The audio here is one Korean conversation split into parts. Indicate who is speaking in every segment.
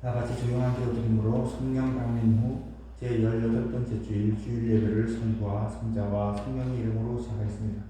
Speaker 1: 나같이 조용한 기도 드림으로 성령 강림 후 제18번째 주일 주일 예배를 성부와 성자와 성령의 이름으로 시작하겠습니다.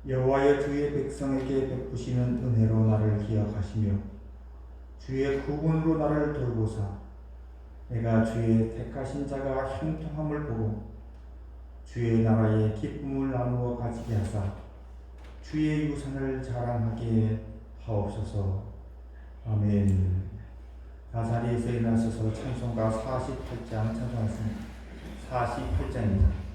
Speaker 1: 여호와여 주의 백성에게 베푸시는 은혜로 나를 기억하시며 주의 구원으로 나를 돌보사 내가 주의 택하신 자가 형통함을 보고 주의 나라의 기쁨을 나누어 가지게 하사 주의 유산을 자랑하게 하옵소서. 아멘. 다 자리에서 일어나셔서 찬송가 48장 찬송하겠습니다. 48장입니다.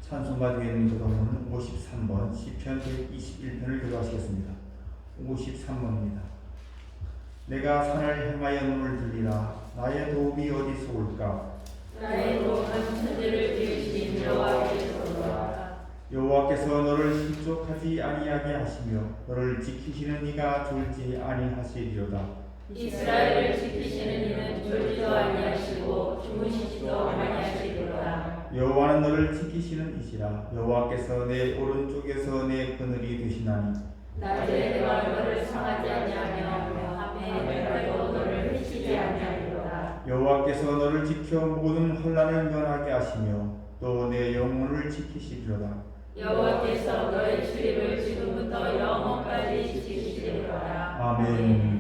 Speaker 1: 찬송가 뒤에 있는 교도문은 53번 시편 121편을 교도하시겠습니다. 53번입니다. 내가 산을 향하여 눈을 들리라. 나의 도움이 어디서 올까?
Speaker 2: 나의 도움은 천지를 지으신 여호와께서로다.
Speaker 1: 여호와께서 너를 실족하지 아니하게 하시며 너를 지키시는 이가 졸지 아니하시리로다.
Speaker 2: 이스라엘을 지키시는 이는 졸지도 아니하시고 주무시지도 아니하시리로다.
Speaker 1: 여호와는 너를 지키시는 이시라. 여호와께서 내 오른쪽에서 내 그늘이 되시나니
Speaker 2: 낮에 내가 너를 상하지 아니하며 밤에 내가 너를 해치지 아니하리로다.
Speaker 1: 여호와께서 너를 지켜 모든 혼란을 면하게 하시며 또 내 영혼을 지키시리로다.
Speaker 2: 여호와께서 너의 출입을 지금부터 영원까지 지키시리로다.
Speaker 1: 아멘.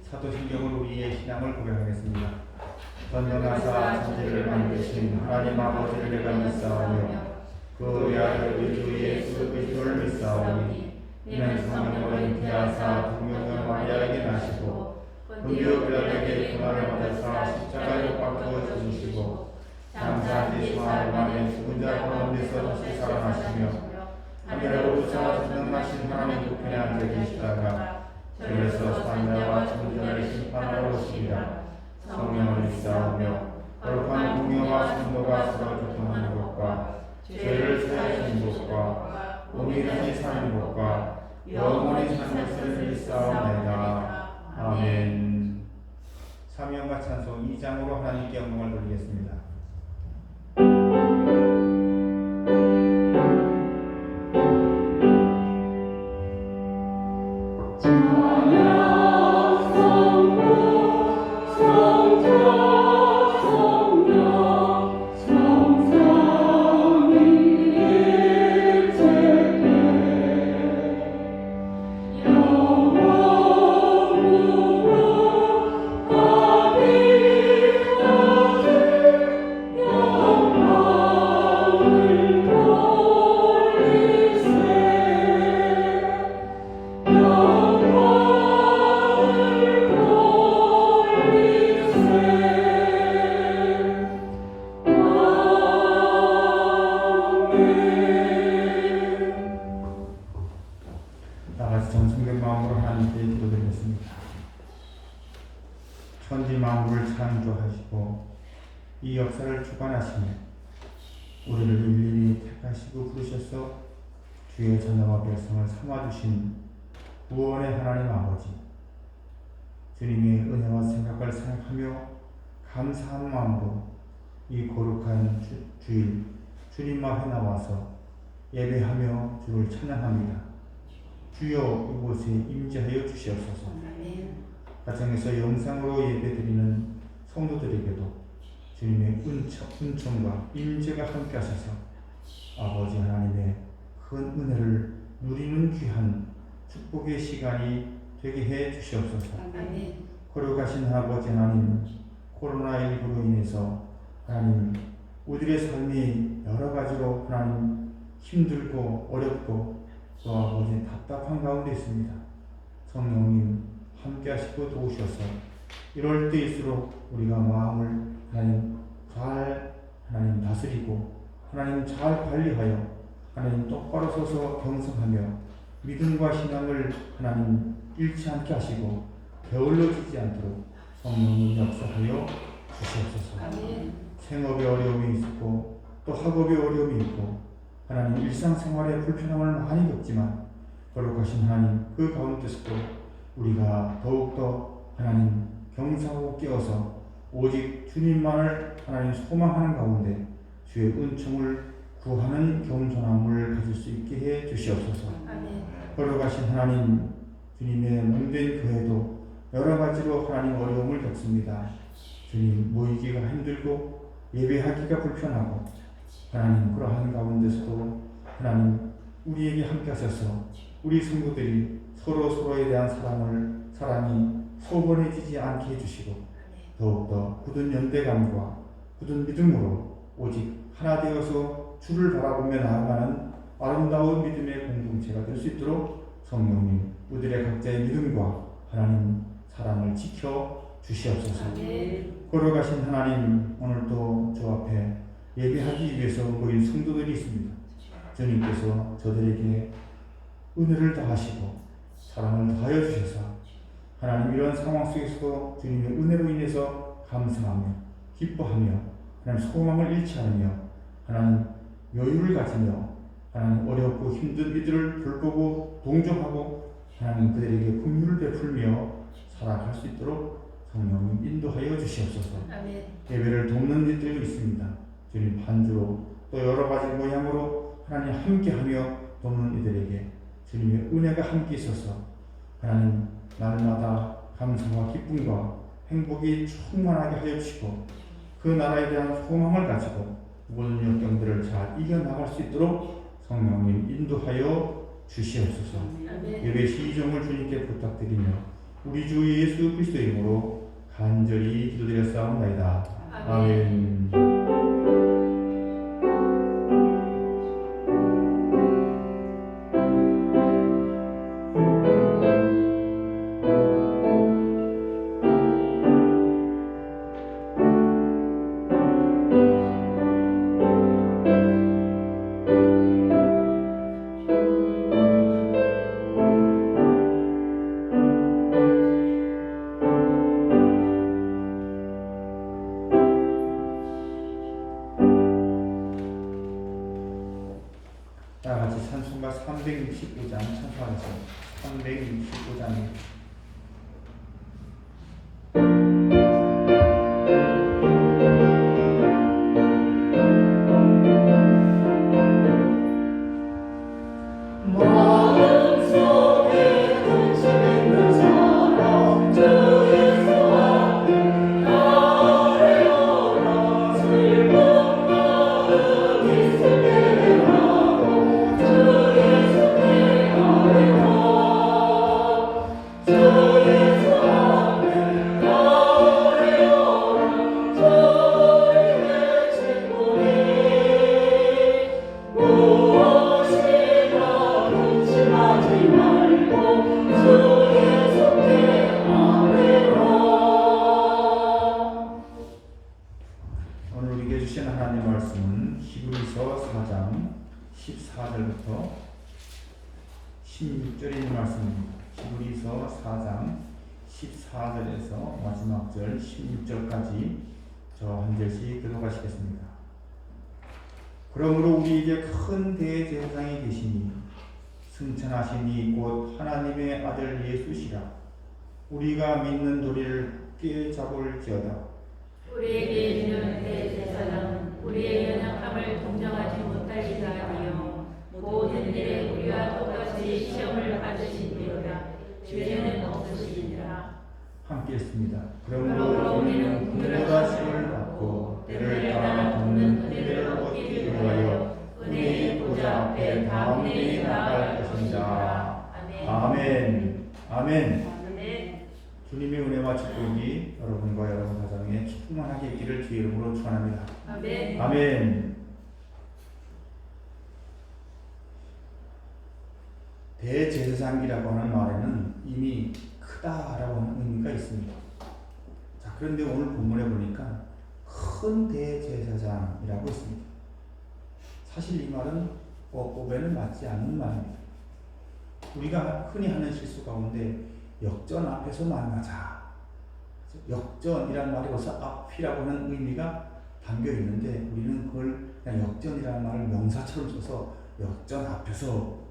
Speaker 1: 사도신경으로 우리의 신앙을 고백하겠습니다. 전능하사 천지를 만드신 하나님 아버지를 내가 믿사오며 그 외아들 우리 주 예수 그리스도를 믿사오니 이는 성령으로 잉태하사 동정녀 마리아에게 나시고 본디오 빌라도에게 고난을 받으사 십자가에 못 박혀 죽으시고 장사한 지 사흘 만에 죽은 자 가운데서 다시 살아나시며 하늘로부터 전능하신 하나님 우편에 앉아 계시다가 그래서 산자와 천지를 심판하러 오시리라. 성령을 믿사오며 거룩한 공의와 성도가 서로 교통하는 것과 죄를 사하시는 것과 몸이 다시 사는 것과 영원히 사는 것을 믿사옵나이다. 아멘. 사명과 찬송 2장으로 하나님께 영광을 돌리겠습니다. 천지 만물을 창조하시고 이 역사를 주관하시며 우리를 일일이 택하시고 부르셔서 주의 자녀와 백성을 삼아주신 구원의 하나님 아버지, 주님의 은혜와 생각을 생각하며 감사한 마음으로 이 거룩한 주일 주님 앞에 나와서 예배하며 주를 찬양합니다. 주여 이곳에 임재하여 주시옵소서. 가정에서 영상으로 예배드리는 성도들에게도 주님의 은총과 임재가 함께 하셔서 아버지 하나님의 큰 은혜를 누리는 귀한 축복의 시간이 되게 해 주시옵소서. 걸어가신 아버지 하나님, 코로나19로 인해서 하나님 우리의 삶이 여러 가지로 하나님 힘들고 어렵고 또 아버지 답답한 가운데 있습니다. 성령님 함께 하시고 도우셔서 이럴 때일수록 우리가 마음을 하나님 잘 하나님 다스리고 하나님 잘 관리하여 하나님 똑바로 서서 경성하며 믿음과 신앙을 하나님 잃지 않게 하시고 게을러지지 않도록 성령님 역사하여 주시옵소서. 생업에 어려움이 있고 또 학업에 어려움이 있고 하나님 일상생활에 불편함을 많이 겪지만 거룩하신 하나님 그 가운데서도 우리가 더욱더 하나님 경성하고 깨어서 오직 주님만을 하나님 소망하는 가운데 주의 은총을 구하는 겸손함을 가질 수 있게 해 주시옵소서. 거룩하신 하나님 주님의 몸된 교회도 여러 가지로 하나님 어려움을 겪습니다. 주님 모이기가 힘들고 예배하기가 불편하고 하나님 그러한 가운데서도 하나님 우리에게 함께 하셔서 우리 성도들이 서로에 대한 사랑이 소원해지지 않게 해주시고 더욱더 굳은 연대감과 굳은 믿음으로 오직 하나 되어서 주를 바라보며 나아가는 아름다운 믿음의 공동체가 될 수 있도록 성령님 우리들의 각자의 믿음과 하나님 사랑을 지켜 주시옵소서. 걸어가신 하나님 오늘도 주 앞에 예배하기 위해서 모인 성도들이 있습니다. 주님께서 저들에게 은혜를 더하시고 사랑을 더하여 주셔서 하나님 이런 상황 속에서도 주님의 은혜로 인해서 감사하며 기뻐하며 하나님 소망을 잃지 않으며 하나님 여유를 가지며 하나님 어렵고 힘든 이들을 돌보고 동정하고 하나님 그들에게 긍휼을 베풀며 살아갈 수 있도록 성령님 인도하여 주시옵소서. 예배를 돕는 이들이 있습니다. 주님 반주로 또 여러 가지 모양으로 하나님 함께하며 돕는 이들에게 주님의 은혜가 함께 있어서 하나님 날마다 감사와 기쁨과 행복이 충만하게 하여 주시고 그 나라에 대한 소망을 가지고 모든 역경들을 잘 이겨나갈 수 있도록 성령님 인도하여 주시옵소서. 예배 시종을 주님께 부탁드리며 우리 주 예수 그리스도의 이름으로 간절히 기도드렸사옵나이다. 아멘. 다 같이 찬송가 365장 찬송하겠습니다. 365장입니다. 말씀은 히브리서 4장 14절부터 16절의 말씀입니다. 히브리서 4장 14절에서 마지막 절 16절까지 저 한 절씩 교독하시겠습니다. 그러므로 우리에게 큰 대제사장이 계시니 승천하시니 곧 하나님의 아들 예수시라. 우리가 믿는 도리를 굳게 잡을지어다.
Speaker 2: 우리에게 있는 대제사장은 우리의 연약함을 동정하지 못할 이가 아니요 모든 일에 우리와 똑같이 시험을 받으시니라. 죄는 없으시니라.
Speaker 1: 함께 했습니다. 그러므로 우리는 군대가심을 받고 때를 따라 돕는 은혜를 얻기 위하여 은혜의 보좌 앞에 담대히 나아갈 것입니다. 아멘. 아멘. 주님의 은혜와 축복이 여러분과 여러분 가정에 충만하게 있기를 주의 이름으로 축원합니다.
Speaker 2: 아멘.
Speaker 1: 아멘. 대제사장이라고 하는 말에는 이미 크다라고 하는 의미가 있습니다. 자, 그런데 오늘 본문에 보니까 큰 대제사장이라고 있습니다. 사실 이 말은 어법에는 맞지 않는 말입니다. 우리가 흔히 하는 실수 가운데 역전 앞에서 만나자. 역전이라는 말이 벌써 앞이라고 하는 의미가 담겨 있는데 우리는 그걸 그냥 역전이라는 말을 명사처럼 써서 역전 앞에서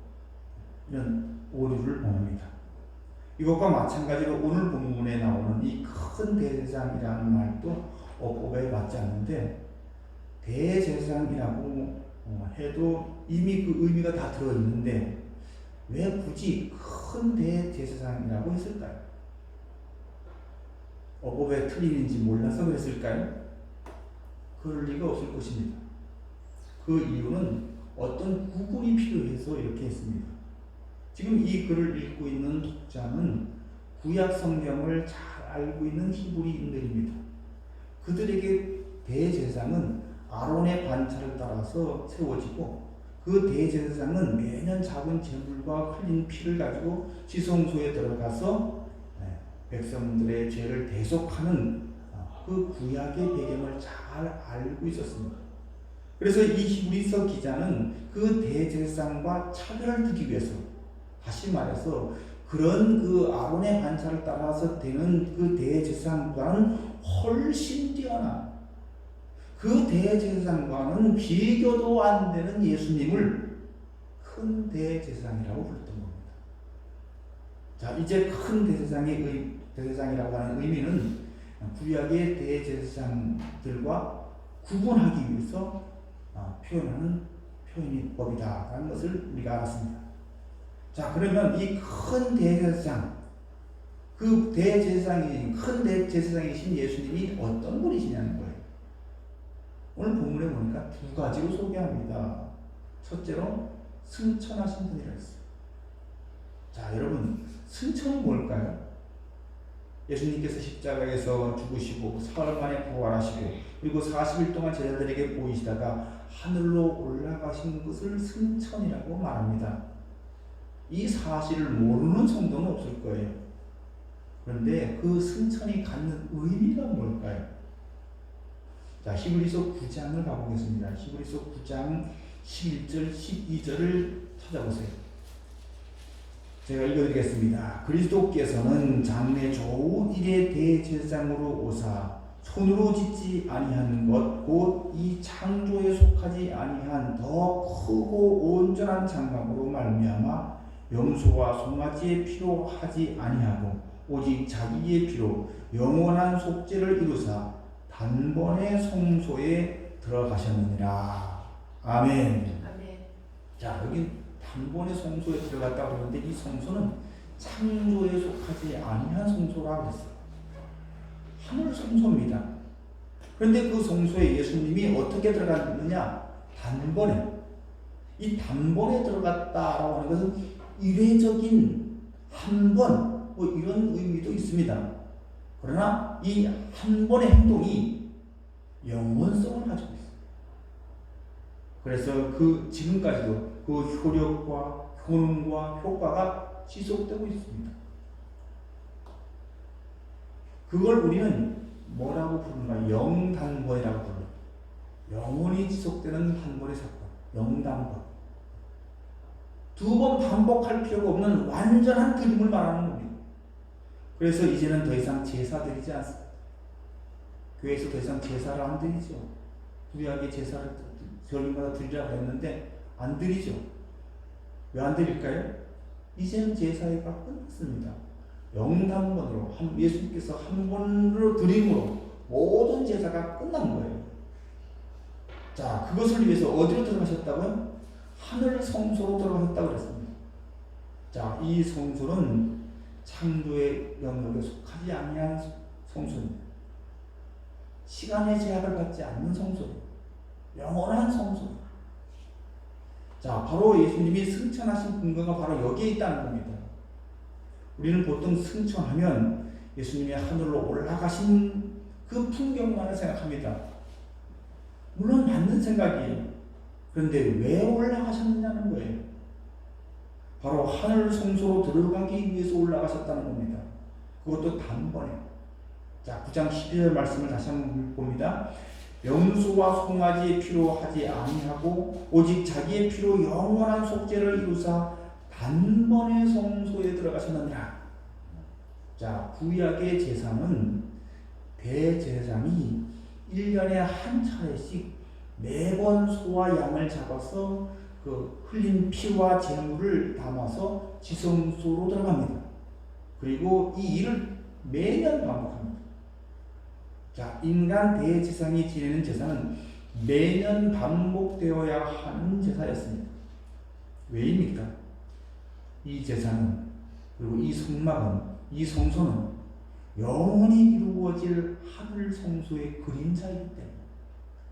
Speaker 1: 이런 오류를 범합니다. 이것과 마찬가지로 오늘 본문에 나오는 이 큰 대제사장이라는 말도 어법에 맞지 않는데 대제사장이라고 해도 이미 그 의미가 다 들어있는데 왜 굳이 큰 대제사장이라고 했을까요? 어법에 틀림인지 몰라서 그랬을까요? 그럴 리가 없을 것입니다. 그 이유는 어떤 구분이 필요해서 이렇게 했습니다. 지금 이 글을 읽고 있는 독자는 구약 성경을 잘 알고 있는 히브리인들입니다. 그들에게 대제사장은 아론의 반차를 따라서 세워지고 그 대제사장은 매년 작은 제물과 흘린 피를 가지고 지성소에 들어가서 백성들의 죄를 대속하는 그 구약의 배경을 잘 알고 있었습니다. 그래서 이 히브리서 기자는 그 대제사장과 차별을 두기 위해서 다시 말해서 그런 그 아론의 반차를 따라서 되는 그 대제사장과는 훨씬 뛰어난 그 대제사장과는 비교도 안 되는 예수님을 큰 대제사장이라고 불렀던 겁니다. 자, 이제 큰 대제사장이라고 하는 의미는 구약의 대제사장들과 구분하기 위해서 표현하는 표현법이다라는 것을 우리가 알았습니다. 자, 그러면 이 큰 대제사장, 그 큰 대제사장이신 예수님이 어떤 분이시냐는 거예요. 오늘 본문에 보니까 두 가지로 소개합니다. 첫째로 승천하신 분이라 했어요. 자, 여러분, 승천은 뭘까요? 예수님께서 십자가에서 죽으시고 사흘 만에 부활하시고 그리고 40일 동안 제자들에게 보이시다가 하늘로 올라가신 것을 승천이라고 말합니다. 이 사실을 모르는 성도는 없을 거예요. 그런데 그 승천이 갖는 의미가 뭘까요? 자, 히브리서 9장을 가보겠습니다. 히브리서 9장 11절, 12절을 찾아보세요. 제가 읽어드리겠습니다. 그리스도께서는 장래 좋은 일의 대제사장으로 오사 손으로 짓지 아니한 것 곧 이 창조에 속하지 아니한 더 크고 온전한 장막으로 말미암아 염소와 송아지의 피로 하지 아니하고 오직 자기의 피로 영원한 속죄를 이루사 단번에 성소에 들어가셨느니라. 아멘.
Speaker 2: 아멘.
Speaker 1: 자, 여기 단번에 성소에 들어갔다고 그러는데 이 성소는 창조에 속하지 아니한 성소라고 했어요. 하늘 성소입니다. 그런데 그 성소에 예수님이 어떻게 들어갔느냐? 단번에. 이 단번에 들어갔다라고 하는 것은 이례적인 한 번 뭐 이런 의미도 있습니다. 그러나 이 한 번의 행동이 영원성을 가지고 있어요. 그래서 그 지금까지도 그 효력과 효능과 효과가 지속되고 있습니다. 그걸 우리는 뭐라고 부르는가? 영단번이라고 불러요. 영원히 지속되는 단번의 사건, 영단번. 두 번 반복할 필요가 없는 완전한 드림을 말하는 겁니다. 그래서 이제는 더 이상 제사 드리지 않습니다. 교회에서 더 이상 제사를 안 드리죠. 구약의 제사를 절기마다 드리라고 했는데 안 드리죠. 왜 안 드릴까요? 이제는 제사회가 끝났습니다. 영단번으로 예수님께서 한 번으로 드림으로 모든 제사가 끝난 거예요. 자, 그것을 위해서 어디로 들어가셨다고요? 하늘 성소로 들어가셨다고 그랬습니다. 자, 이 성소는 창조의 영역에 속하지 아니한 성소입니다. 시간의 제약을 받지 않는 성소입니다. 영원한 성소입니다. 자, 바로 예수님이 승천하신 근거가 바로 여기에 있다는 겁니다. 우리는 보통 승천하면 예수님이 하늘로 올라가신 그 풍경만을 생각합니다. 물론 맞는 생각이에요. 그런데 왜 올라가셨느냐는 거예요. 바로 하늘 성소로 들어가기 위해서 올라가셨다는 겁니다. 그것도 단번에. 자, 9장 12절 말씀을 다시 한번 봅니다. 염소와 송아지의 피로 하지 아니하고 오직 자기의 피로 영원한 속죄를 이루사 단번에 성소에 들어가셨느니라. 자, 구약의 제사는 대제사장이 1년에 한 차례씩 매번 소와 양을 잡아서 그 흘린 피와 제물을 담아서 지성소로 들어갑니다. 그리고 이 일을 매년 반복합니다. 자, 인간 대제사장이 지내는 제사는 매년 반복되어야 하는 제사였습니다. 왜입니까? 이 제사는, 그리고 이 성막은, 이 성소는 영원히 이루어질 하늘 성소의 그림자이기 때문에,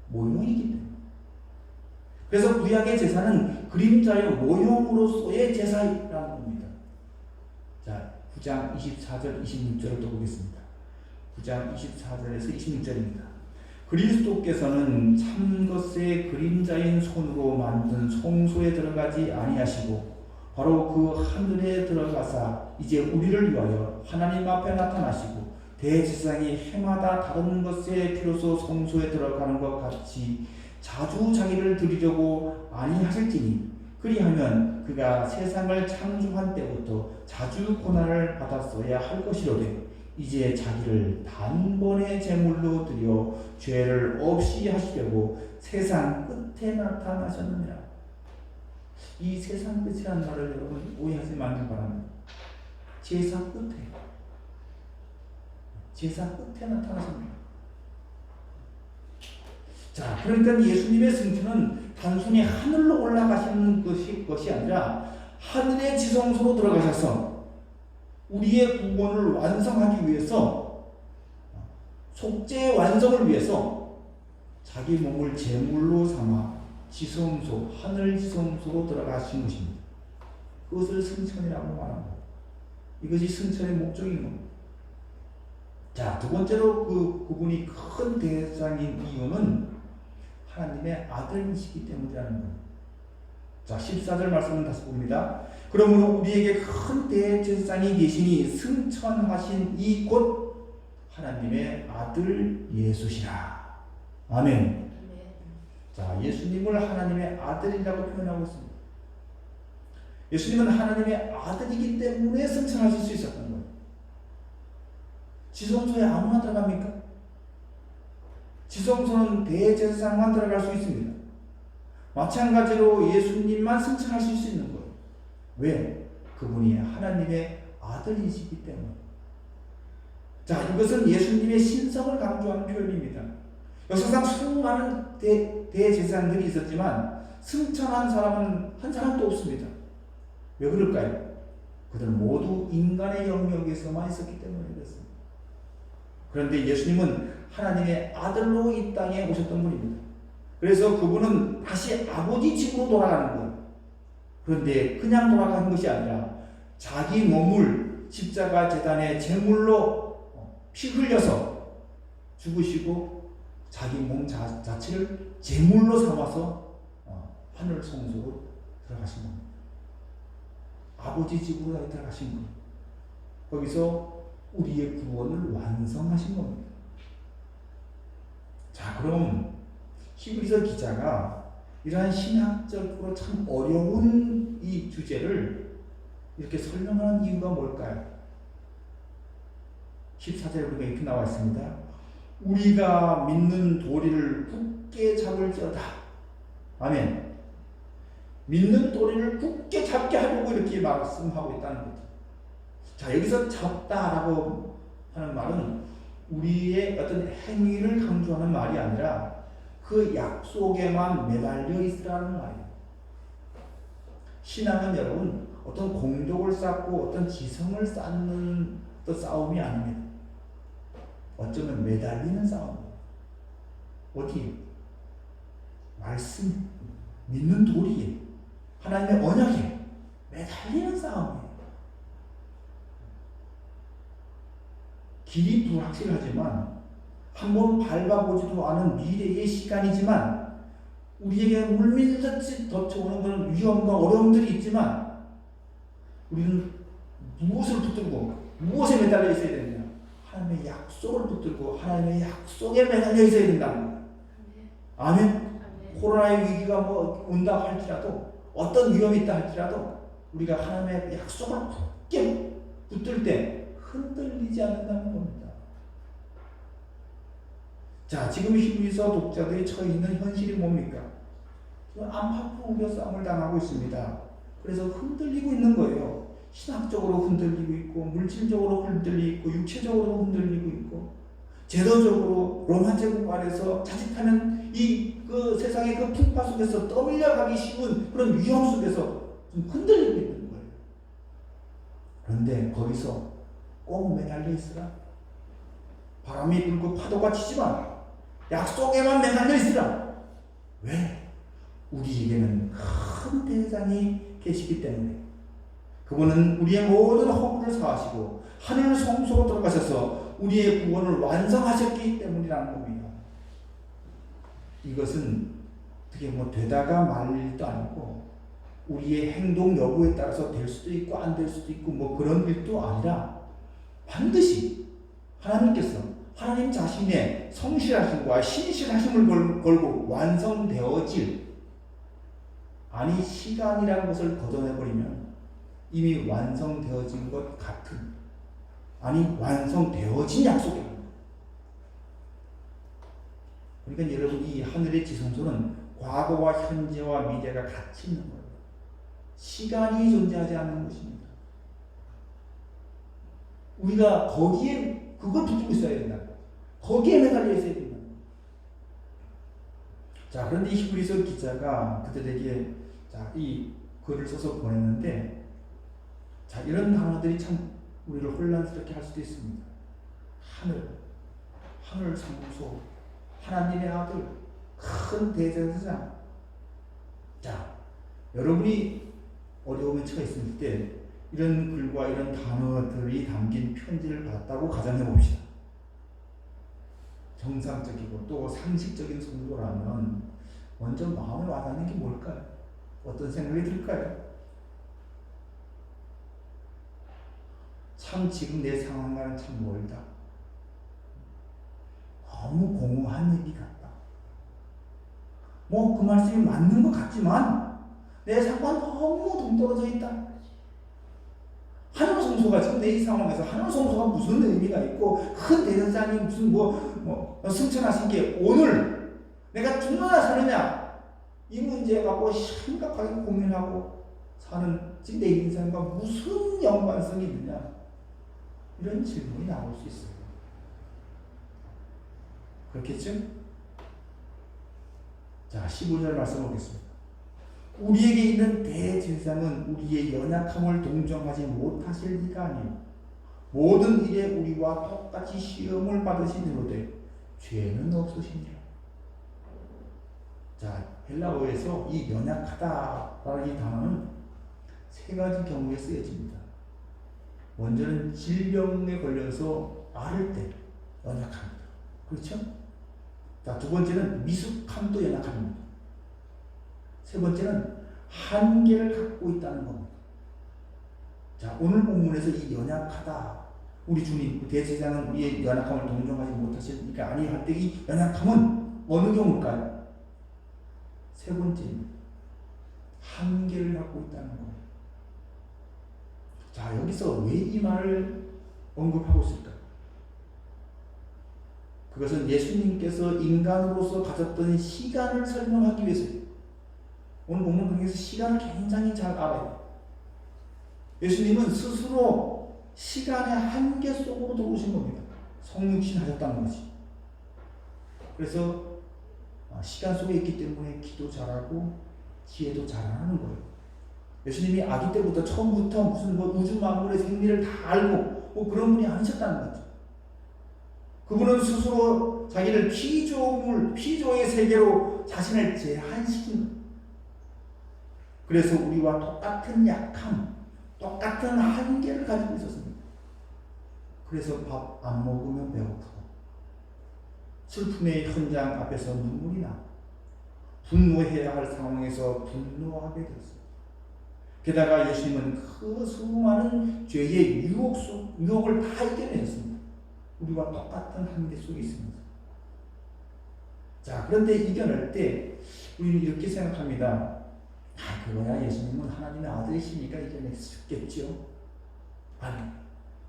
Speaker 1: 모형이기 때문에. 그래서 구약의 제사는 그림자의 모형으로서의 제사라는 겁니다. 자, 9장 24절 26절을 또 보겠습니다. 9장 24절에서 26절입니다. 그리스도께서는 참것의 그림자인 손으로 만든 성소에 들어가지 아니하시고 바로 그 하늘에 들어가사 이제 우리를 위하여 하나님 앞에 나타나시고 대제사장이 해마다 다른 것에 비로소 성소에 들어가는 것 같이 자주 자기를 드리려고 아니하실지니 그리하면 그가 세상을 창조한 때부터 자주 고난을 받았어야 할 것이로되 이제 자기를 단번에 제물로 드려 죄를 없이 하시려고 세상 끝에 나타나셨느니라. 이 세상 끝이라는 말을 여러분 오해하지 말길 바랍니다. 제사 끝에 나타나십니다. 자, 그러니까 예수님의 승천은 단순히 하늘로 올라가시는 것이 아니라 하늘의 지성소로 들어가셔서 우리의 구원을 완성하기 위해서, 속죄의 완성을 위해서 자기 몸을 제물로 삼아 지성소, 하늘 지성소로 들어가신 것입니다. 그것을 승천이라고 말합니다. 이것이 승천의 목적인 겁니다. 자, 두 번째로 그분이 큰 대제사장인 이유는 하나님의 아들이시기 때문이라는 겁니다. 자, 14절 말씀을 다시 봅니다. 그러므로 우리에게 큰 대제사장이 계시니 승천하신 이 곧 하나님의 아들 예수시라. 아멘. 자, 예수님을 하나님의 아들이라고 표현하고 있습니다. 예수님은 하나님의 아들이기 때문에 승천하실 수 있었던 거예요. 지성소에 아무나 들어갑니까? 지성소는 대제사장만 들어갈 수 있습니다. 마찬가지로 예수님만 승천하실 수 있는 거예요. 왜? 그분이 하나님의 아들이시기 때문에. 자, 이것은 예수님의 신성을 강조하는 표현입니다. 역사상 수많은 대제사장들이 있었지만 승천한 사람은 한 사람도 없습니다. 왜 그럴까요? 그들은 모두 인간의 영역에서만 있었기 때문에 그렇습니다. 그런데 예수님은 하나님의 아들로 이 땅에 오셨던 분입니다. 그래서 그분은 다시 아버지 집으로 돌아가는 거예요. 그런데 그냥 돌아가는 것이 아니라 자기 몸을 십자가 제단에 제물로 피 흘려서 죽으시고 자기 몸 자체를 제물로 삼아서 하늘 성소로 들어가신 겁니다. 아버지 집으로 들어가신 거예요. 거기서 우리의 구원을 완성하신 겁니다. 자, 그럼 히브리서 기자가 이러한 신학적으로 참 어려운 이 주제를 이렇게 설명하는 이유가 뭘까요? 14절에 보니까 이렇게 나와 있습니다. 우리가 믿는 도리를 굳게 잡을지어다. 아멘. 믿는 도리를 굳게 잡게 하려고 이렇게 말씀하고 있다는 거죠. 자, 여기서 잡다라고 하는 말은 우리의 어떤 행위를 강조하는 말이 아니라 그 약속에만 매달려 있으라는 말이에요. 신앙은 여러분 어떤 공덕을 쌓고 어떤 지성을 쌓는 어떤 싸움이 아닙니다. 어쩌면 매달리는 싸움이에요. 어디? 말씀, 믿는 도리에, 하나님의 언약에 매달리는 싸움이에요. 길이 불확실하지만 한번 밟아보지도 않은 미래의 시간이지만 우리에게 물밀듯이 덮쳐오는 그런 위험과 어려움들이 있지만 우리는 무엇을 붙들고 무엇에 매달려 있어야 되느냐? 하나님의 약속을 붙들고 하나님의 약속에 매달려 있어야 된다는 거예요. 아멘. 코로나의 위기가 뭐 온다 할지라도 어떤 위험이 있다 할지라도 우리가 하나님의 약속을 굳게 붙들 때 흔들리지 않는다는 겁니다. 자, 지금 히브리서 독자들이 처해 있는 현실이 뭡니까? 안팎으로 우려 싸움을 당하고 있습니다. 그래서 흔들리고 있는 거예요. 신학적으로 흔들리고 있고, 물질적으로 흔들리고 있고, 육체적으로 흔들리고 있고, 제도적으로 로마 제국 아래서 자칫하면 그 세상의 그 풍파 속에서 떠밀려가기 쉬운 그런 위험 속에서 좀 흔들리고 있는 거예요. 그런데 거기서 꼭 매달려 있으라. 바람이 불고 파도가 치지만 약속에만 매달려 있으라. 왜? 우리에게는 큰 대장이 계시기 때문에. 그분은 우리의 모든 허물을 사하시고 하늘 성소로 들어가셔서 우리의 구원을 완성하셨기 때문이라는 겁니다. 이것은 어떻게 뭐 되다가 말 일도 아니고 우리의 행동 여부에 따라서 될 수도 있고 안 될 수도 있고 뭐 그런 일도 아니라 반드시 하나님께서 하나님 자신의 성실하심과 신실하심을 걸고 완성되어질, 아니 시간이라는 것을 걷어내버리면 이미 완성되어진 것 같은, 아니 완성되어진 약속입니다. 그러니까 여러분, 이 하늘의 지성소는 과거와 현재와 미래가 같이 있는 거예요. 시간이 존재하지 않는 것입니다. 우리가 거기에 그걸 붙들고 있어야 된다. 거기에 매달려 있어야 된다. 자, 그런데 히브리서 기자가 그들에게 이 글을 써서 보냈는데, 자, 이런 단어들이 참 우리를 혼란스럽게 할 수도 있습니다. 하늘 상소, 하나님의 아들, 큰 대제사장. 자, 여러분이 어려움에 처해 있을 때 이런 글과 이런 단어들이 담긴 편지를 받았다고 가정해 봅시다. 정상적이고 또 상식적인 성도라면 먼저 마음에 와닿는 게 뭘까요? 어떤 생각이 들까요? 참 지금 내 상황과는 참 멀다. 너무 공허한 얘기 같다. 뭐 그 말씀이 맞는 것 같지만 내 상황은 너무 동떨어져 있다. 하늘 성소가 지금 내 이 상황에서 하늘 성소가 무슨 의미가 있고 큰 대제사장이 무슨 승천하신 게 오늘 내가 죽느냐 사느냐 이 문제 갖고 심각하게 고민하고 사는 지금 내 인생과 무슨 연관성이 있느냐, 이런 질문이 나올 수 있어요. 그렇겠죠? 자, 15절 말씀 보겠습니다. 우리에게 있는 대제사장은 우리의 연약함을 동정하지 못하실 리가 아니요 모든 일에 우리와 똑같이 시험을 받으시는데 죄는 없으시니라. 자, 헬라어에서 이 연약하다라는 이 단어는 세 가지 경우에 쓰여집니다. 먼저는 질병에 걸려서 앓을 때 연약합니다. 그렇죠? 자, 두 번째는 미숙함도 연약합니다. 세 번째는 한계를 갖고 있다는 겁니다. 자, 오늘 본문에서 이 연약하다, 우리 주님 대제사장은 우리의 연약함을 동정하지 못하시니까 아니 할 때 이 연약함은 어느 경우일까요? 세 번째는 한계를 갖고 있다는 겁니다. 자, 여기서 왜 이 말을 언급하고 있을까요? 그것은 예수님께서 인간으로서 가졌던 시간을 설명하기 위해서예요. 오늘 본문 중에서 시간을 굉장히 잘 알아요. 예수님은 스스로 시간의 한계 속으로 들어오신 겁니다. 성육신 하셨다는 것이. 그래서 시간 속에 있기 때문에 기도 잘하고 지혜도 잘하는 거예요. 예수님이 아기 때부터 처음부터 무슨 우주 만물의 생리를 다 알고 그런 분이 아니셨다는 거죠. 그분은 스스로 자기를 피조의 세계로 자신을 제한시킨 거예요. 그래서 우리와 똑같은 약함, 똑같은 한계를 가지고 있었습니다. 그래서 밥 안 먹으면 배고프고, 슬픔의 현장 앞에서 눈물이 나, 분노해야 할 상황에서 분노하게 되었습니다. 게다가 예수님은 그 수많은 죄의 유혹을 다 이겨내셨습니다. 우리와 똑같은 한계 속에 있습니다. 자, 그런데 이겨낼 때 우리는 이렇게 생각합니다. 그거야 예수님은 하나님의 아들이시니까 이겨낼 수 있겠죠. 아니,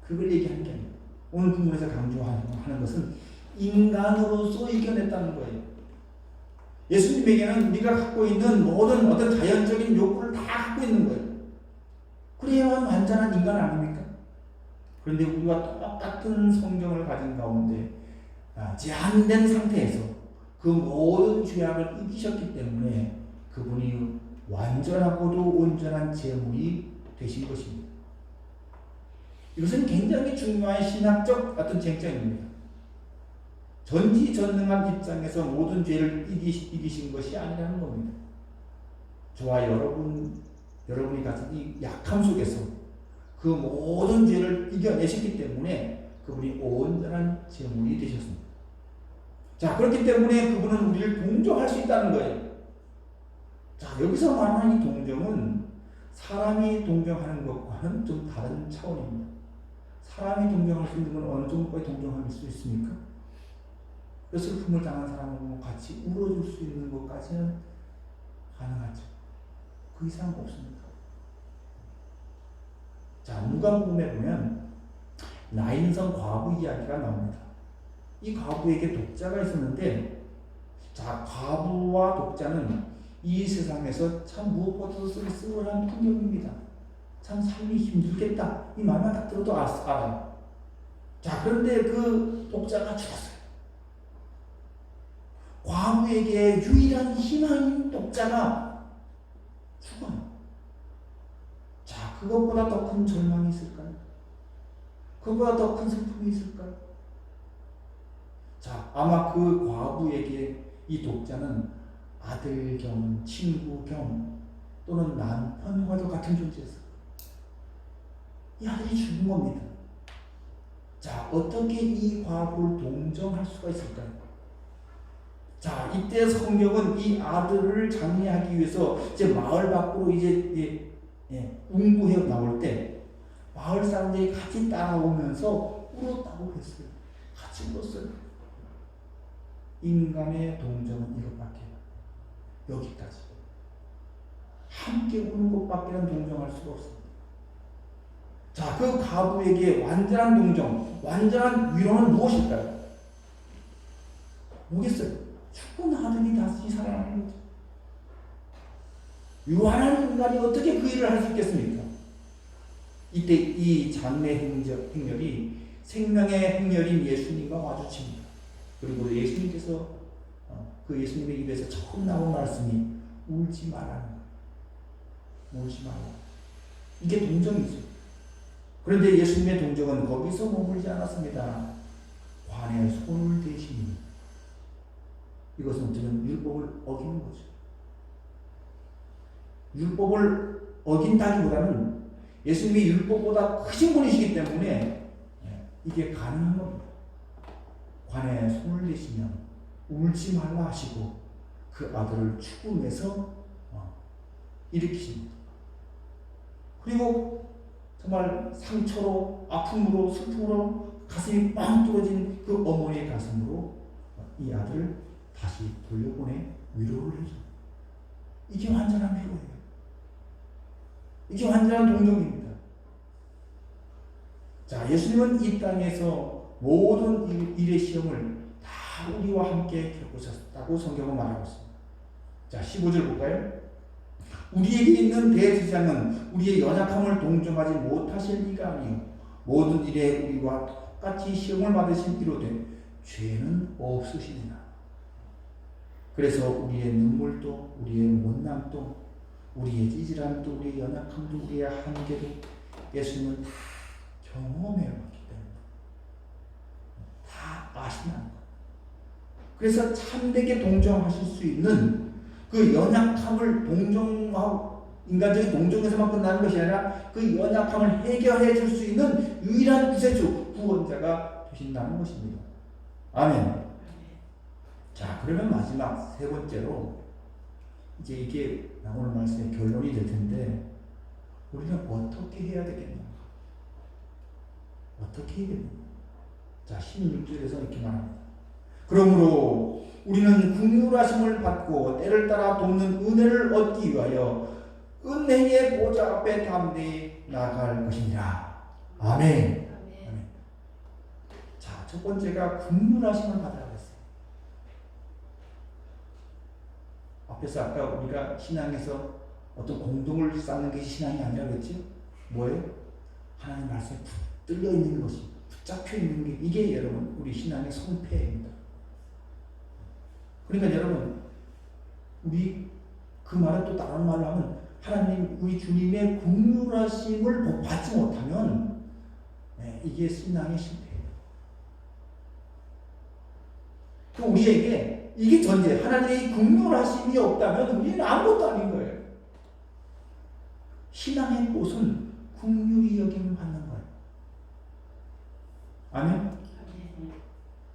Speaker 1: 그걸 얘기하는 게 아니에요. 오늘 본문에서 강조하는 것은 인간으로서 이겨냈다는 거예요. 예수님에게는 우리가 갖고 있는 모든 어떤 자연적인 욕구를 다 갖고 있는 거예요. 그래야만 완전한 인간 아닙니까? 그런데 우리가 똑같은 성경을 가진 가운데 제한된 상태에서 그 모든 죄악을 이기셨기 때문에 그분이 완전하고도 온전한 제물이 되신 것입니다. 이것은 굉장히 중요한 신학적 어떤 쟁점입니다. 전지전능한 입장에서 모든 죄를 이기신 것이 아니라는 겁니다. 저와 여러분이 가진 이 약함 속에서 그 모든 죄를 이겨내셨기 때문에 그분이 온전한 제물이 되셨습니다. 자, 그렇기 때문에 그분은 우리를 동정할 수 있다는 거예요. 자, 여기서 말하는 이 동정은 사람이 동정하는 것과는 좀 다른 차원입니다. 사람이 동정할 수 있는 건 어느 정도까지 동정할 수 있습니까? 그 슬픔을 당한 사람하고 같이 울어줄 수 있는 것까지는 가능하죠. 그 이상 없습니다. 자, 누가복음에 보면 나인성 과부 이야기가 나옵니다. 이 과부에게 독자가 있었는데, 자, 과부와 독자는 이 세상에서 참 무엇보다도 쓸쓸한 풍경입니다. 참 삶이 힘들겠다. 이 말만 딱 들어도 알아요. 자, 그런데 그 독자가 죽었어요. 과부에게 유일한 희망인 독자가 죽어요. 자, 그것보다 더 큰 절망이 있을까요? 그것보다 더 큰 슬픔이 있을까요? 자, 아마 그 과부에게 이 독자는 아들 겸 친구 겸 또는 남편과도 같은 존재였어요. 이 아들이 죽은 겁니다. 자, 어떻게 이 과부를 동정할 수가 있을까요? 자, 이때 성경은 이 아들을 장례하기 위해서 이제 마을 밖으로 이제 운구해 나올 때 마을 사람들이 같이 따라오면서 울었다고 했어요. 같이 울었어요. 인간의 동정은 이것밖에, 여기까지. 함께 우는 것밖에는 동정할 수가 없습니다. 자, 그 과부에게 완전한 동정, 완전한 위로는 무엇일까요? 뭐겠어요? 죽은 아들이 다시 살아나는 거죠. 유한한 인간이 어떻게 그 일을 할 수 있겠습니까? 이때 이 장례 행렬이 생명의 행렬인 예수님과 마주칩니다. 그리고 예수님께서 그 예수님의 입에서 처음 나온 말씀이 울지 말라는 거예요. 울지 말라. 이게 동정이죠. 그런데 예수님의 동정은 거기서 머물지 않았습니다. 관에 손을 대시니, 이것은 어쩌면 율법을 어기는 거죠. 율법을 어긴다기보다는 예수님이 율법보다 크신 분이시기 때문에 이게 가능한 겁니다. 관에 손을 대시면 울지 말라 하시고 그 아들을 죽음에서 일으키십니다. 그리고 정말 상처로, 아픔으로, 슬픔으로 가슴이 빵 뚫어진 그 어머니의 가슴으로 이 아들을 다시 돌려보내 위로를 해줘. 이게 완전한 위로예요. 이게 완전한 동정입니다. 자, 예수님은 이 땅에서 모든 일의 시험을 다 우리와 함께 겪으셨다고 성경은 말하고 있습니다. 자, 15절 볼까요? 우리에게 있는 대제사장은 우리의 연약함을 동정하지 못하실 이가 아니요 모든 일에 우리와 똑같이 시험을 받으신 이로되 죄는 없으시니라. 그래서 우리의 눈물도, 우리의 못남도, 우리의 찌질함도 우리의 연약함도 우리의 한계도 예수님은 다 경험해 왔기 때문에 다 아신다는 거예요. 그래서 참되게 동정하실 수 있는 그 연약함을 동정하고 인간적인 동정에서만 끝나는 것이 아니라 그 연약함을 해결해 줄 수 있는 유일한 구세주 구원자가 되신다는 것입니다. 아멘. 자, 그러면 마지막 세 번째로 이제 이게 오늘 말씀의 결론이 될 텐데 우리는 어떻게 해야 되겠나? 어떻게 해야 되겠나? 자, 16절에서 이렇게 말합니다. 그러므로 우리는 긍휼하심을 받고 때를 따라 돕는 은혜를 얻기 위하여 은혜의 보좌 앞에 담대히 나아갈 것이니라. 아멘. 아멘. 자, 첫 번째가 긍휼하심을 받으라고 했어요. 앞에서 아까 우리가 신앙에서 어떤 공동을 쌓는 것이 신앙이 아니라 그랬지? 뭐예요? 하나님 말씀에 붙들려 있는 것이, 붙잡혀 있는 게, 이게 여러분 우리 신앙의 성패입니다. 그러니까 여러분, 우리 그 말은 또 다른 말로 하면 하나님, 우리 주님의 긍휼하심을 받지 못하면 이게 신앙의 실패예요. 또 우리에게 이게 전제, 하나님의 긍휼하심이 없다면 우리는 아무것도 아닌 거예요. 신앙의 꽃은 긍휼히 여김을 받는 거예요. 아멘?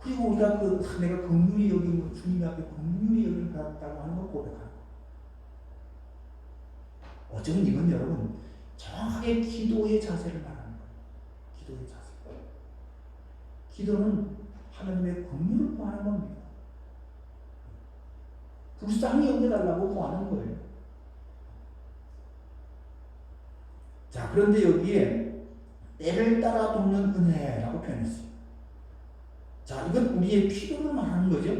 Speaker 1: 그리고 우리가 내가 긍휼히 여김을, 주님 앞에 긍휼히 여김을 받았다고 하는 걸 고백하는 거예요. 어쩌면 이건 여러분 정확하게 기도의 자세를 말하는 거예요. 기도의 자세. 기도는 하나님의 긍휼을 구하는 겁니다. 불쌍히 여겨달라고 구하는 거예요. 자, 그런데 여기에 때를 따라 돕는 은혜라고 표현했어요. 자, 이건 우리의 필요를 말하는 거죠.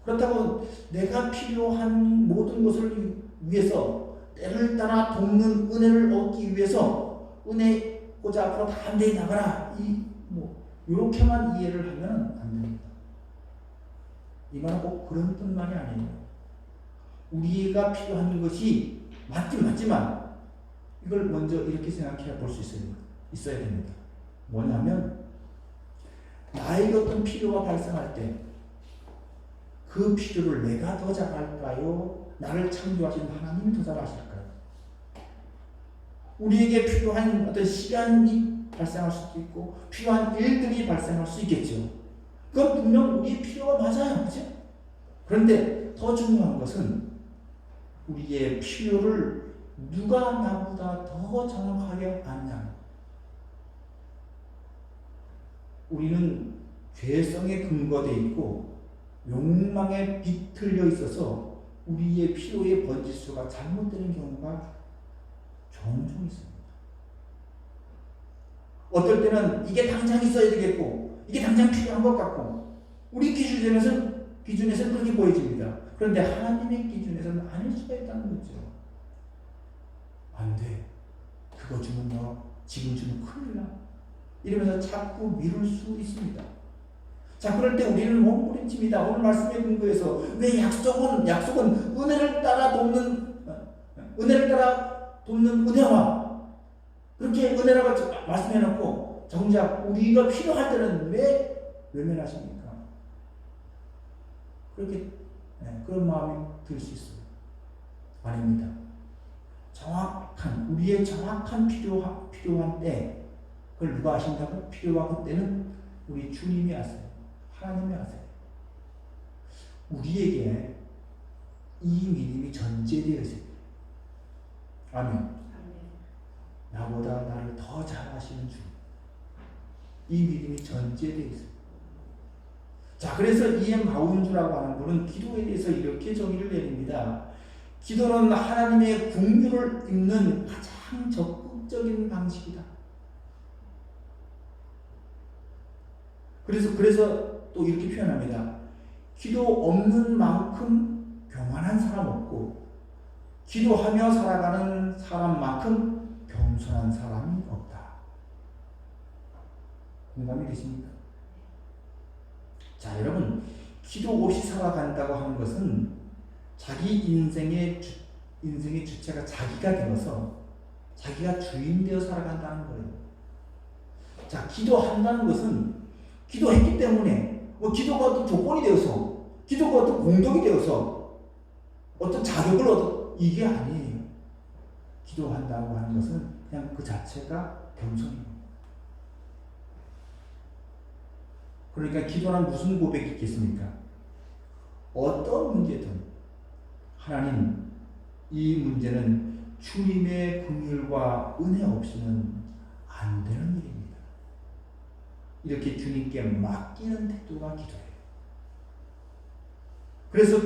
Speaker 1: 그렇다고 내가 필요한 모든 것을 위해서 때를 따라 돕는 은혜를 얻기 위해서 은혜 보좌 앞으로 담대히 나가라, 이렇게만 이해를 하면 안 됩니다. 이 말은 꼭 그런 뜻만이 아니에요. 우리가 필요한 것이 맞지만 이걸 먼저 이렇게 생각해 볼 수 있어야 됩니다. 뭐냐면 나에게 어떤 필요가 발생할 때 그 필요를 내가 더 잘할까요? 나를 창조하신 하나님이 더 잘하실까요? 우리에게 필요한 어떤 시간이 발생할 수도 있고 필요한 일들이 발생할 수 있겠죠. 그건 분명 우리의 필요가 맞아요. 그렇죠? 그런데 더 중요한 것은 우리의 필요를 누가 나보다 더 정확하게 아느냐. 우리는 죄성에 근거되어 있고 욕망에 비틀려 있어서 우리의 필요의 번지수가 잘못되는 경우가 종종 있습니다. 어떨 때는 이게 당장 있어야 되겠고 이게 당장 필요한 것 같고 우리 기준에서는 그렇게 보여집니다. 그런데 하나님의 기준에서는 아닐 수가 있다는 거죠. 안 돼. 그거 주면 너 지금 주면 큰일 나. 이러면서 자꾸 미룰 수 있습니다. 자, 그럴 때 우리는 몸부림칩니다. 오늘 말씀에 근거해서 왜 약속은 은혜를 따라 돕는 은혜와 그렇게 은혜라고 말씀해놓고 정작 우리가 필요할 때는 왜 외면하십니까? 그렇게 그런 마음이 들 수 있어요. 아닙니다. 우리의 정확한 필요한 때 그걸 누가 아신다고? 필요한 때는 우리 주님이 아세요. 하나님이 아세요. 우리에게 이 믿음이 전제되어 있어요. 아멘. 나보다 나를 더 잘하시는 주. 이 믿음이 전제되어 있어요. 자, 그래서 E.M. 바운주라고 하는 분은 기도에 대해서 이렇게 정의를 내립니다. 기도는 하나님의 긍휼을 입는 가장 적극적인 방식이다. 그래서 또 이렇게 표현합니다. 기도 없는 만큼 교만한 사람 없고 기도하며 살아가는 사람만큼 겸손한 사람이 없다. 공감이 되십니까? 자, 여러분, 기도 없이 살아간다고 하는 것은 자기 인생의
Speaker 3: 인생의 주체가 자기가 되어서 자기가 주인 되어 살아간다는 거예요. 자, 기도한다는 것은 기도했기 때문에 기도가 어떤 조건이 되어서 기도가 어떤 공덕이 되어서 어떤 자격을 얻어 이게 아니에요. 기도한다고 하는 것은 그냥 그 자체가 겸손입니다. 그러니까 기도란 무슨 고백이 있겠습니까? 어떤 문제든 하나님, 이 문제는 주님의 긍휼과 은혜 없이는 안 되는 일입니다. 이렇게 주님께 맡기는 태도가 기도예요. 그래서